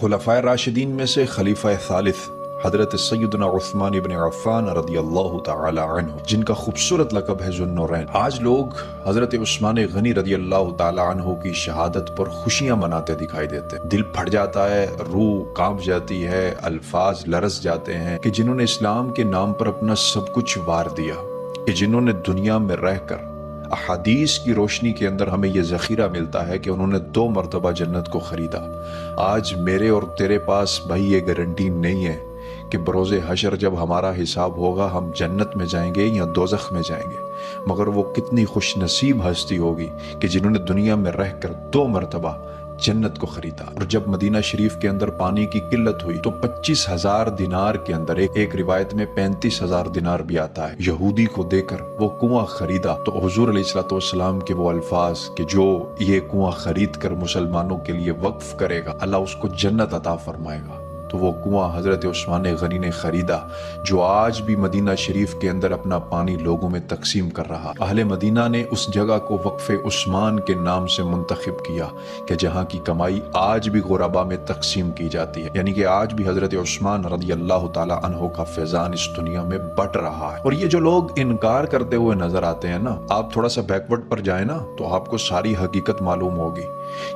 خلفائے راشدین میں سے خلیفہ ثالث حضرت سیدنا عثمان ابن عفان رضی اللہ تعالی عنہ، جن کا خوبصورت لقب ہے ذو النورین، آج لوگ حضرت عثمان غنی رضی اللہ تعالی عنہ کی شہادت پر خوشیاں مناتے دکھائی دیتے ہیں۔ دل پھٹ جاتا ہے، روح کانپ جاتی ہے، الفاظ لرز جاتے ہیں کہ جنہوں نے اسلام کے نام پر اپنا سب کچھ وار دیا، کہ جنہوں نے دنیا میں رہ کر احادیث کی روشنی کے اندر ہمیں یہ ذخیرہ ملتا ہے کہ انہوں نے 2 مرتبہ جنت کو خریدا۔ آج میرے اور تیرے پاس بھائی یہ گارنٹی نہیں ہے کہ بروز حشر جب ہمارا حساب ہوگا ہم جنت میں جائیں گے یا دوزخ میں جائیں گے، مگر وہ کتنی خوش نصیب ہستی ہوگی کہ جنہوں نے دنیا میں رہ کر 2 مرتبہ جنت کو خریدا۔ اور جب مدینہ شریف کے اندر پانی کی قلت ہوئی تو 25,000 دینار کے اندر ایک روایت میں 35,000 دینار بھی آتا ہے، یہودی کو دے کر وہ کنواں خریدا۔ تو حضور علیہ الصلوۃ والسلام کے وہ الفاظ کہ جو یہ کنواں خرید کر مسلمانوں کے لیے وقف کرے گا اللہ اس کو جنت عطا فرمائے گا، تو وہ کنواں حضرت عثمان غنی نے خریدا، جو آج بھی مدینہ شریف کے اندر اپنا پانی لوگوں میں تقسیم کر رہا۔ اہل مدینہ نے اس جگہ کو وقف عثمان کے نام سے منتخب کیا کہ جہاں کی کمائی آج بھی غربا میں تقسیم کی جاتی ہے، یعنی کہ آج بھی حضرت عثمان رضی اللہ تعالی عنہ کا فیضان اس دنیا میں بٹ رہا ہے۔ اور یہ جو لوگ انکار کرتے ہوئے نظر آتے ہیں نا، آپ تھوڑا سا بیکورڈ پر جائیں نا تو آپ کو ساری حقیقت معلوم ہوگی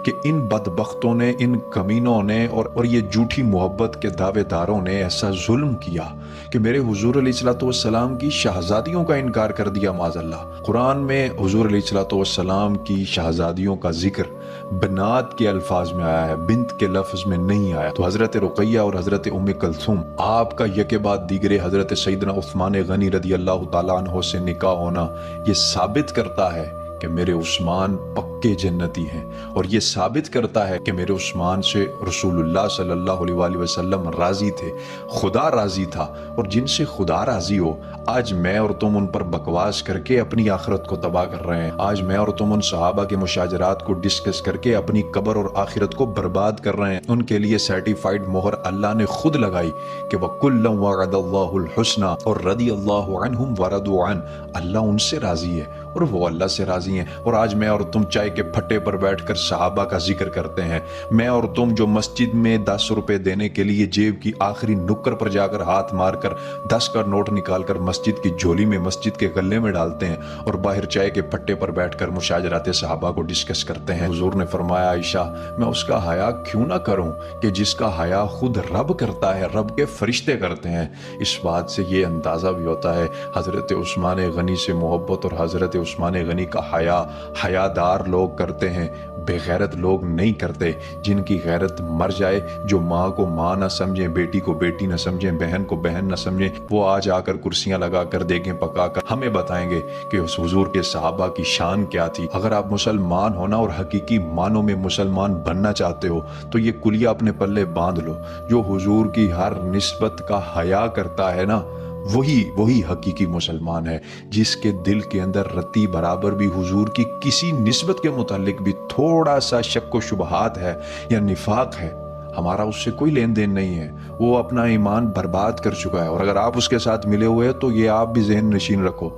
کہ ان بدبختوں نے، ان کمینوں نے اور یہ جھوٹی محبت کے دعوے داروں نے ایسا ظلم کیا کہ میرے حضور علیہ الصلوۃ والسلام کی شہزادیوں کا انکار کر دیا معاذ اللہ۔ قرآن میں حضور علیہ الصلوۃ والسلام کی شہزادیوں کا ذکر بنات کے الفاظ میں آیا ہے، بنت کے لفظ میں نہیں آیا۔ تو حضرت رقیہ اور حضرت ام کلثوم آپ کا یکے بعد دیگرے حضرت سیدنا عثمان غنی رضی اللہ تعالیٰ عنہ سے نکاح ہونا یہ ثابت کرتا ہے کہ میرے عثمان پکے جنتی ہیں، اور یہ ثابت کرتا ہے کہ میرے عثمان سے رسول اللہ صلی اللہ علیہ وآلہ وسلم راضی تھے، خدا راضی تھا۔ اور جن سے خدا راضی ہو، آج میں اور تم ان پر بکواس کر کے اپنی آخرت کو تباہ کر رہے ہیں۔ آج میں اور تم ان صحابہ کے مشاجرات کو ڈسکس کر کے اپنی قبر اور آخرت کو برباد کر رہے ہیں۔ ان کے لیے سرٹیفائیڈ مہر اللہ نے خود لگائی کہ وَكُلًّا وَعَدَ اللَّهُ الْحُسْنَى، اور رضی اللہ عنہم ورضوا عنہ، اللہ ان سے راضی ہے اور وہ اللہ سے راضی ہیں۔ اور آج میں اور تم چائے کے پھٹے پر بیٹھ کر صحابہ کا ذکر کرتے ہیں، میں اور تم جو مسجد میں 10 روپے دینے کے لیے جیب کی آخری نکر پر جا کر ہاتھ مار کر 10 کا نوٹ نکال کر مسجد کی جھولی میں، مسجد کے غلے میں ڈالتے ہیں، اور باہر چائے کے پھٹے پر بیٹھ کر مشاجرات صحابہ کو ڈسکس کرتے ہیں۔ حضور نے فرمایا عائشہ میں اس کا حیا کیوں نہ کروں کہ جس کا حیا خود رب کرتا ہے، رب کے فرشتے کرتے ہیں۔ اس بات سے یہ اندازہ بھی ہوتا ہے حضرت عثمان غنی سے محبت اور حضرت عثمان غنی کا حیادار لوگ کرتے ہیں، بے غیرت لوگ نہیں کرتے۔ جن کی غیرت مر جائے، جو ماں کو ماں نہ سمجھیں، بیٹی کو بیٹی نہ سمجھیں، بہن کو بہن نہ سمجھیں، وہ آج آ کر کرسیاں لگا کر دیگیں پکا کر ہمیں بتائیں گے کہ اس حضور کے صحابہ کی شان کیا تھی۔ اگر آپ مسلمان ہونا اور حقیقی معنوں میں مسلمان بننا چاہتے ہو تو یہ کلیہ اپنے پلے باندھ لو، جو حضور کی ہر نسبت کا حیا کرتا ہے نا، وہی حقیقی مسلمان ہے۔ جس کے دل کے اندر رتی برابر بھی حضور کی کسی نسبت کے متعلق بھی تھوڑا سا شک و شبہات ہے یا نفاق ہے، ہمارا اس سے کوئی لین دین نہیں ہے، وہ اپنا ایمان برباد کر چکا ہے۔ اور اگر آپ اس کے ساتھ ملے ہوئے ہیں تو یہ آپ بھی ذہن نشین رکھو،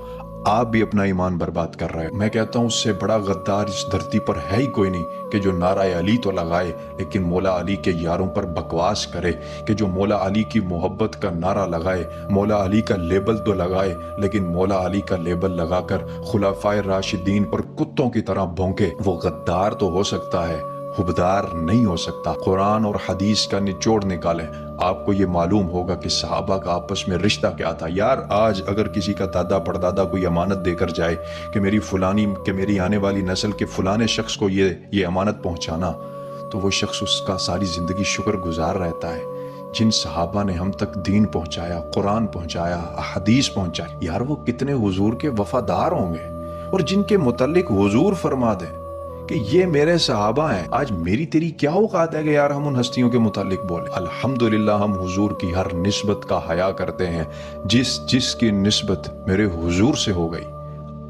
آپ بھی اپنا ایمان برباد کر رہے ہیں۔ میں کہتا ہوں اس سے بڑا غدار اس دھرتی پر ہے ہی کوئی نہیں کہ جو نعرہ علی تو لگائے لیکن مولا علی کے یاروں پر بکواس کرے، کہ جو مولا علی کی محبت کا نعرہ لگائے، مولا علی کا لیبل تو لگائے لیکن مولا علی کا لیبل لگا کر خلفائے راشدین پر کتوں کی طرح بھونکے۔ وہ غدار تو ہو سکتا ہے، حبدار نہیں ہو سکتا۔ قرآن اور حدیث کا نچوڑ نکالیں، آپ کو یہ معلوم ہوگا کہ صحابہ کا آپس میں رشتہ کیا تھا۔ یار آج اگر کسی کا دادا پردادا کوئی امانت دے کر جائے کہ میری آنے والی نسل کے فلانے شخص کو یہ امانت پہنچانا، تو وہ شخص اس کا ساری زندگی شکر گزار رہتا ہے۔ جن صحابہ نے ہم تک دین پہنچایا، قرآن پہنچایا، حدیث پہنچایا، یار وہ کتنے حضور کے وفادار ہوں گے، اور جن کے متعلق حضور فرما دیں کہ یہ میرے صحابہ ہیں۔ آج میری تیری کیا اوقات ہے کہ یار ہم ان ہستیوں کے متعلق بولیں؟ الحمدللہ ہم حضور کی ہر نسبت کا حیا کرتے ہیں۔ جس کی نسبت میرے حضور سے ہو گئی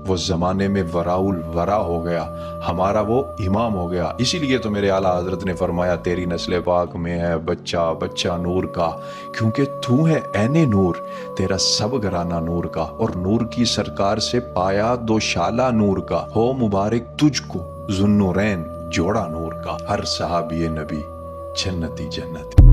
وہ زمانے میں وراء الورا ہو گیا، ہمارا وہ امام ہو گیا۔ اسی لیے تو میرے اعلیٰ حضرت نے فرمایا تیری نسل پاک میں ہے بچہ نور کا، کیونکہ تو ہے عین نور، تیرا سب گھرانہ نور کا، اور نور کی سرکار سے پایا 2 شالہ نور کا، ہو مبارک تجھ کو ذو النورین جوڑا نور کا۔ ہر صحابی نبی جنتی جنتی.